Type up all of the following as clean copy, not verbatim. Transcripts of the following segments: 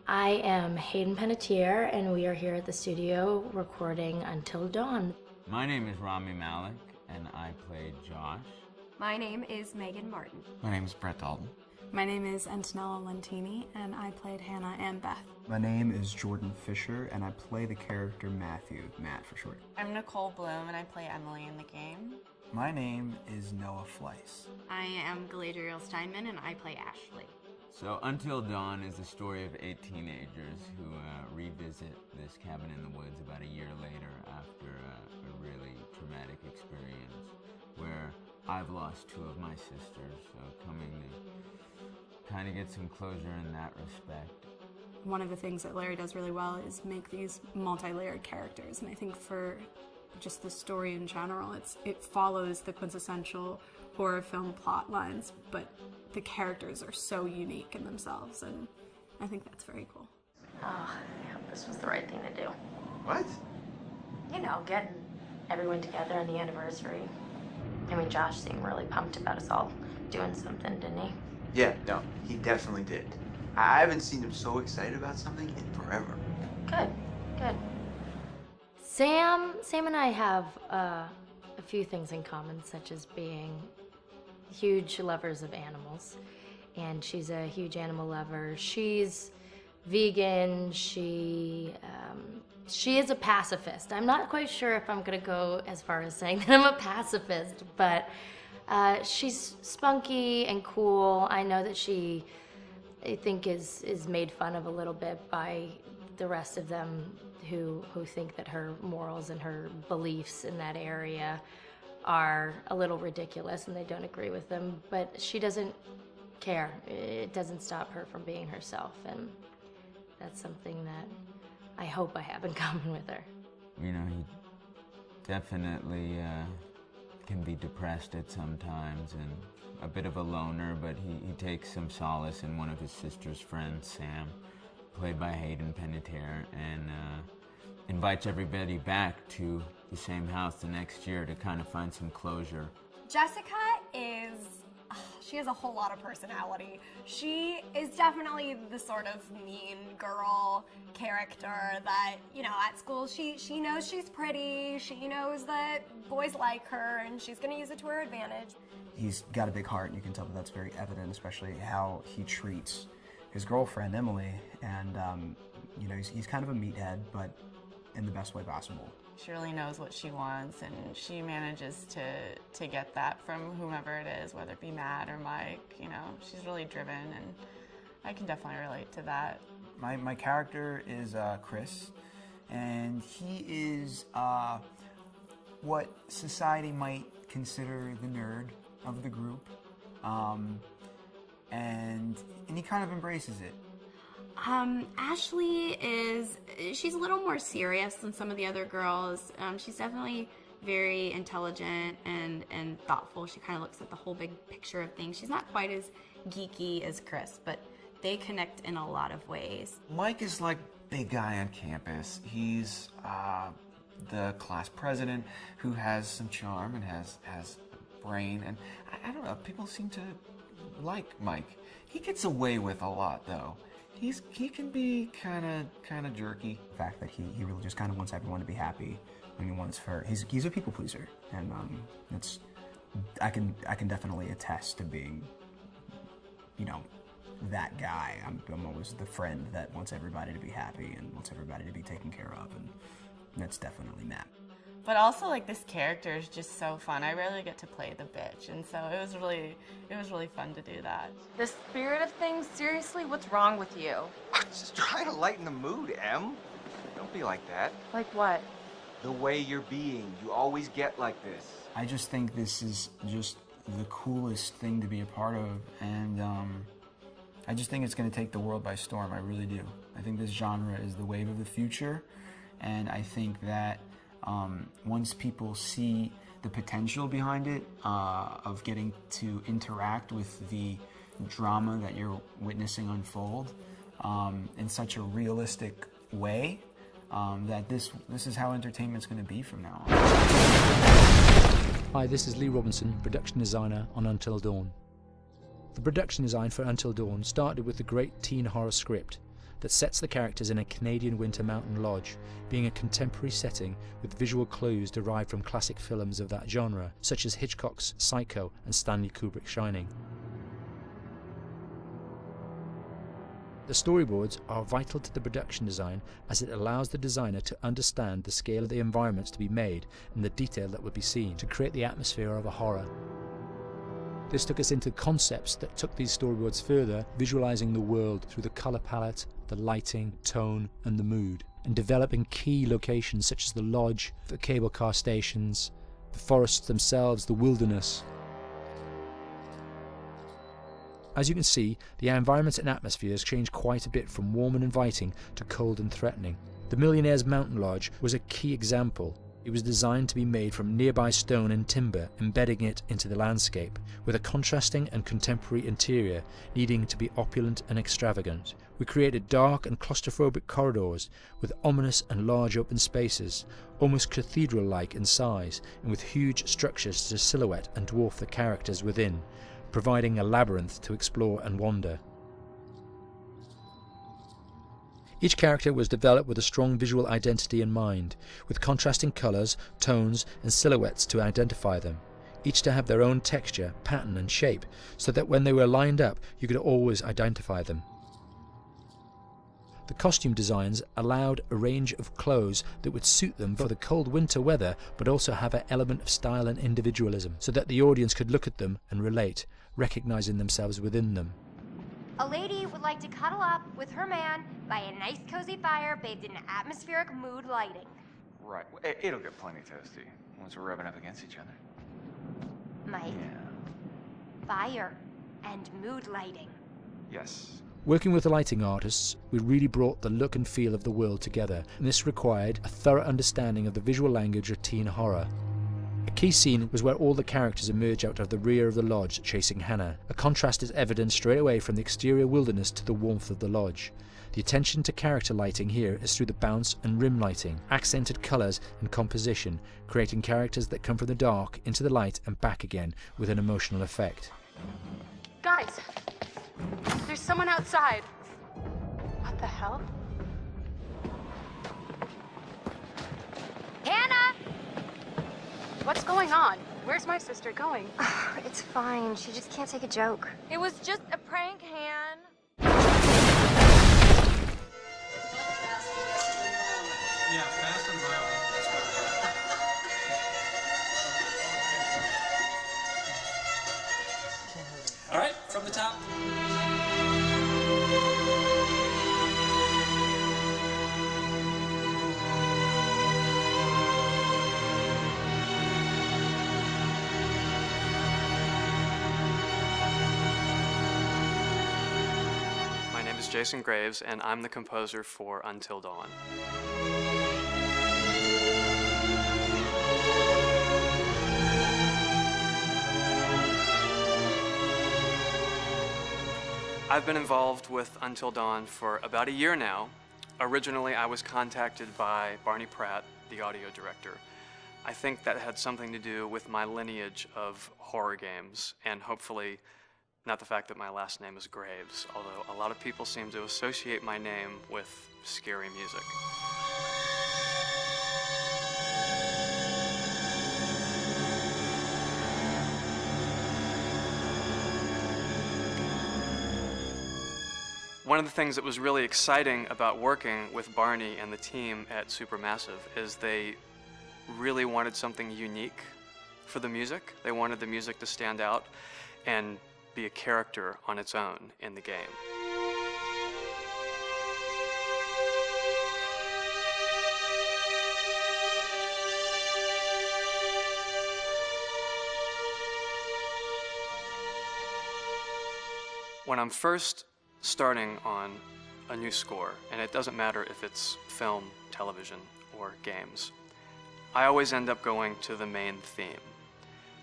I am Hayden Panettiere, and we are here at the studio recording Until Dawn. My name is Rami Malek, and I played Josh. My name is Megan Martin. My name is Brett Dalton. My name is Antonella Lentini, and I played Hannah and Beth. My name is Jordan Fisher, and I play the character Matthew, Matt for short. I'm Nicole Bloom, and I play Emily in the game. My name is Noah Fleiss. I am Galadriel Steinman, and I play Ashley. So Until Dawn is the story of 8 teenagers who revisit this cabin in the woods about a year later after a really traumatic experience where I've lost 2 of my sisters, so coming to kind of get some closure in that respect. One of the things that Larry does really well is make these multi-layered characters, and I think for just the story in general, it follows the quintessential horror film plot lines, but the characters are so unique in themselves, and I think that's very cool. Oh, I hope this was the right thing to do. What? You know, getting everyone together on the anniversary. I mean, Josh seemed really pumped about us all doing something, didn't he? Yeah, no, he definitely did. I haven't seen him so excited about something in forever. Good, good. Sam and I have a few things in common, such as being huge lovers of animals, and she's a huge animal lover. She's vegan. She is a pacifist. I'm not quite sure if I'm gonna go as far as saying that I'm a pacifist, but she's spunky and cool. I know that she, I think, is made fun of a little bit by the rest of them who think that her morals and her beliefs in that area are a little ridiculous and they don't agree with them, but she doesn't care. It doesn't stop her from being herself, and that's something that I hope I have in common with her. You know, he definitely can be depressed at some times and a bit of a loner, but he takes some solace in one of his sister's friends, Sam, played by Hayden Panettiere, and invites everybody back to the same house the next year to kind of find some closure. Jessica she has a whole lot of personality. She is definitely the sort of mean girl character that, you know, at school she knows she's pretty, she knows that boys like her, and she's gonna use it to her advantage. He's got a big heart, and you can tell that that's very evident, especially how he treats his girlfriend, Emily, and, you know, he's kind of a meathead, but in the best way possible. She really knows what she wants, and she manages to get that from whomever it is, whether it be Matt or Mike. You know, she's really driven, and I can definitely relate to that. My character is Chris, and he is what society might consider the nerd of the group, and he kind of embraces it. Ashley she's a little more serious than some of the other girls. She's definitely very intelligent and thoughtful. She kind of looks at the whole big picture of things. She's not quite as geeky as Chris, but they connect in a lot of ways. Mike is like big guy on campus. He's the class president who has some charm and has a brain, and I don't know, people seem to like Mike. He gets away with a lot, though. He can be kind of jerky. The fact that he really just kind of wants everyone to be happy, and he wants he's a people pleaser, and I can definitely attest to being, you know, that guy. I'm always the friend that wants everybody to be happy and wants everybody to be taken care of, and that's definitely Matt. But also, like, this character is just so fun. I rarely get to play the bitch, and so it was really fun to do that. The spirit of things? Seriously, what's wrong with you? I'm just trying to lighten the mood, Em. Don't be like that. Like what? The way you're being. You always get like this. I just think this is just the coolest thing to be a part of, and I just think it's going to take the world by storm. I really do. I think this genre is the wave of the future, and I think that once people see the potential behind it, of getting to interact with the drama that you're witnessing unfold in such a realistic way, that this is how entertainment's going to be from now on. Hi, this is Lee Robinson, production designer on Until Dawn. The production design for Until Dawn started with the great teen horror script, that sets the characters in a Canadian winter mountain lodge, being a contemporary setting with visual clues derived from classic films of that genre, such as Hitchcock's Psycho and Stanley Kubrick's Shining. The storyboards are vital to the production design, as it allows the designer to understand the scale of the environments to be made and the detail that would be seen to create the atmosphere of a horror. This took us into concepts that took these storyboards further, visualizing the world through the color palette, the lighting, tone and the mood, and developing key locations such as the lodge, the cable car stations, the forests themselves, the wilderness. As you can see, the environments and atmospheres change quite a bit from warm and inviting to cold and threatening. The Millionaire's Mountain Lodge was a key example. It was designed to be made from nearby stone and timber, embedding it into the landscape, with a contrasting and contemporary interior needing to be opulent and extravagant. We created dark and claustrophobic corridors with ominous and large open spaces, almost cathedral-like in size, and with huge structures to silhouette and dwarf the characters within, providing a labyrinth to explore and wander. Each character was developed with a strong visual identity in mind, with contrasting colours, tones and silhouettes to identify them, each to have their own texture, pattern and shape, so that when they were lined up you could always identify them. The costume designs allowed a range of clothes that would suit them for the cold winter weather, but also have an element of style and individualism, so that the audience could look at them and relate, recognizing themselves within them. A lady would like to cuddle up with her man by a nice cozy fire bathed in atmospheric mood lighting. Right. It'll get plenty toasty once we're rubbing up against each other. Mike, Yeah. fire and mood lighting. Yes. Working with the lighting artists, we really brought the look and feel of the world together, and this required a thorough understanding of the visual language of teen horror. A key scene was where all the characters emerge out of the rear of the lodge chasing Hannah. A contrast is evident straight away from the exterior wilderness to the warmth of the lodge. The attention to character lighting here is through the bounce and rim lighting, accented colours and composition, creating characters that come from the dark into the light and back again with an emotional effect. Guys, there's someone outside. What the hell? Hannah! What's going on? Where's my sister going? It's fine. She just can't take a joke. It was just a prank, Han. Yeah, fast and violent. All right, from the top. My name is Jason Graves, and I'm the composer for Until Dawn. I've been involved with Until Dawn for about a year now. Originally, I was contacted by Barney Pratt, the audio director. I think that had something to do with my lineage of horror games, and hopefully not the fact that my last name is Graves, although a lot of people seem to associate my name with scary music. One of the things that was really exciting about working with Barney and the team at Supermassive is they really wanted something unique for the music. They wanted the music to stand out and be a character on its own in the game. When I'm first starting on a new score, and it doesn't matter if it's film, television, or games, I always end up going to the main theme.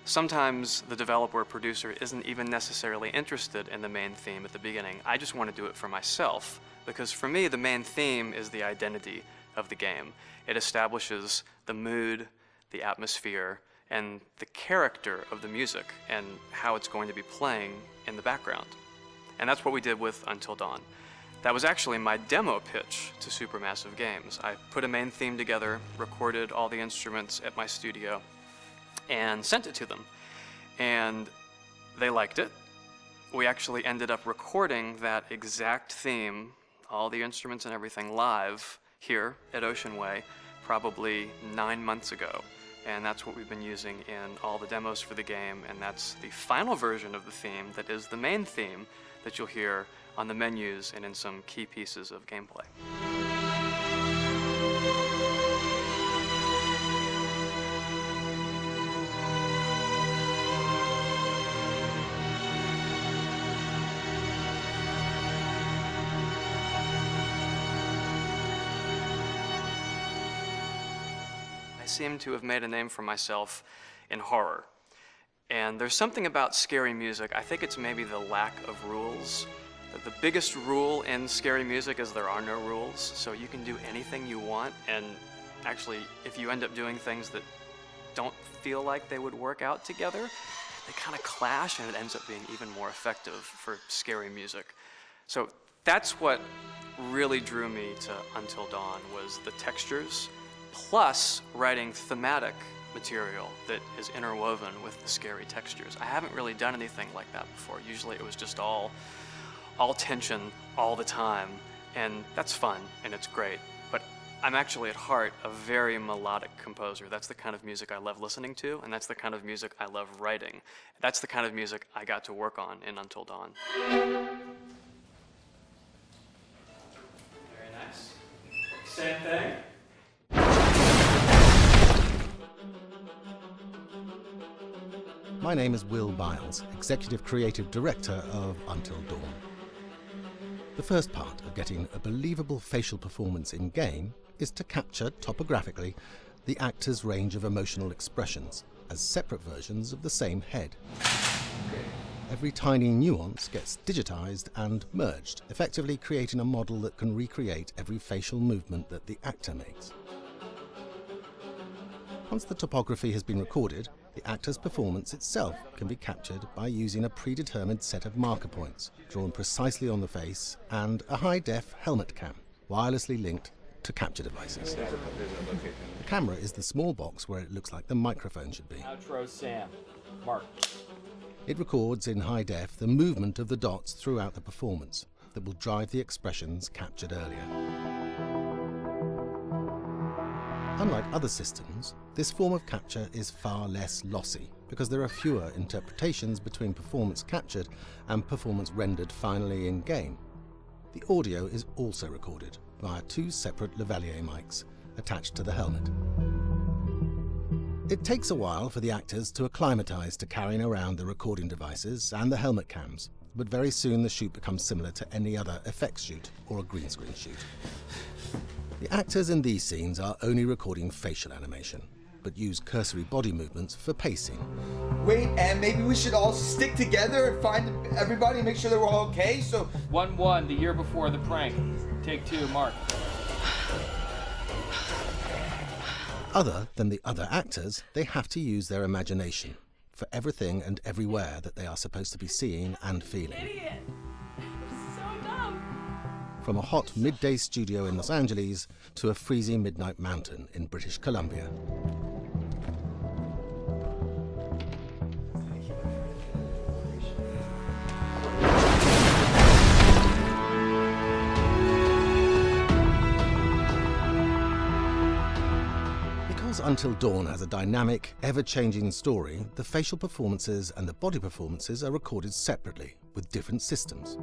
Sometimes the developer or producer isn't even necessarily interested in the main theme at the beginning. I just want to do it for myself, because for me the main theme is the identity of the game. It establishes the mood, the atmosphere, and the character of the music and how it's going to be playing in the background. And that's what we did with Until Dawn. That was actually my demo pitch to Supermassive Games. I put a main theme together, recorded all the instruments at my studio, and sent it to them. And they liked it. We actually ended up recording that exact theme, all the instruments and everything, live here at Ocean Way probably 9 months ago. And that's what we've been using in all the demos for the game, and that's the final version of the theme that is the main theme that you'll hear on the menus and in some key pieces of gameplay. I seem to have made a name for myself in horror. And there's something about scary music, I think it's maybe the lack of rules. The biggest rule in scary music is there are no rules, so you can do anything you want, and actually, if you end up doing things that don't feel like they would work out together, they kind of clash, and it ends up being even more effective for scary music. So that's what really drew me to Until Dawn, was the textures, plus writing thematic material that is interwoven with the scary textures. I haven't really done anything like that before. Usually it was just all tension all the time, and that's fun and it's great. But I'm actually at heart a very melodic composer. That's the kind of music I love listening to, and that's the kind of music I love writing. That's the kind of music I got to work on in Until Dawn. Very nice. Same thing. My name is Will Biles, Executive Creative Director of Until Dawn. The first part of getting a believable facial performance in-game is to capture, topographically, the actor's range of emotional expressions as separate versions of the same head. Every tiny nuance gets digitized and merged, effectively creating a model that can recreate every facial movement that the actor makes. Once the topography has been recorded, the actor's performance itself can be captured by using a predetermined set of marker points, drawn precisely on the face, and a high-def helmet cam, wirelessly linked to capture devices. The camera is the small box where it looks like the microphone should be. Outro Sam. Mark. It records in high def the movement of the dots throughout the performance that will drive the expressions captured earlier. Unlike other systems, this form of capture is far less lossy because there are fewer interpretations between performance captured and performance rendered finally in-game. The audio is also recorded via two separate lavalier mics attached to the helmet. It takes a while for the actors to acclimatise to carrying around the recording devices and the helmet cams, but very soon the shoot becomes similar to any other effects shoot or a green screen shoot. The actors in these scenes are only recording facial animation, but use cursory body movements for pacing. Wait, and maybe we should all stick together and find everybody and make sure that we're all okay, so... 1-1, the year before the prank. Take 2, Mark. Other than the other actors, they have to use their imagination for everything and everywhere that they are supposed to be seeing and feeling. Idiot! So dumb! From a hot midday studio in Los Angeles to a freezing midnight mountain in British Columbia. Because Until Dawn has a dynamic, ever-changing story, the facial performances and the body performances are recorded separately with different systems.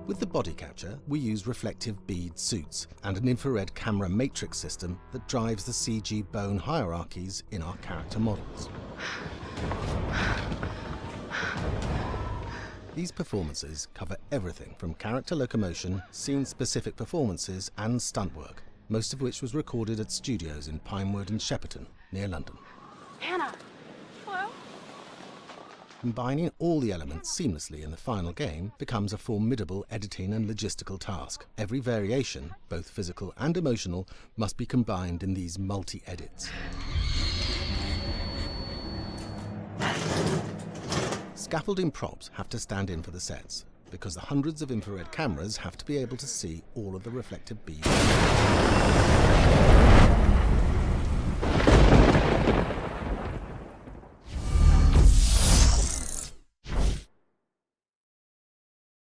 With the body capture, we use reflective bead suits and an infrared camera matrix system that drives the CG bone hierarchies in our character models. These performances cover everything from character locomotion, scene-specific performances and stunt work, most of which was recorded at studios in Pinewood and Shepperton, near London. Hannah! Hello? Combining all the elements seamlessly in the final game becomes a formidable editing and logistical task. Every variation, both physical and emotional, must be combined in these multi-edits. scaffolding props have to stand in for the sets, because the hundreds of infrared cameras have to be able to see all of the reflected beams.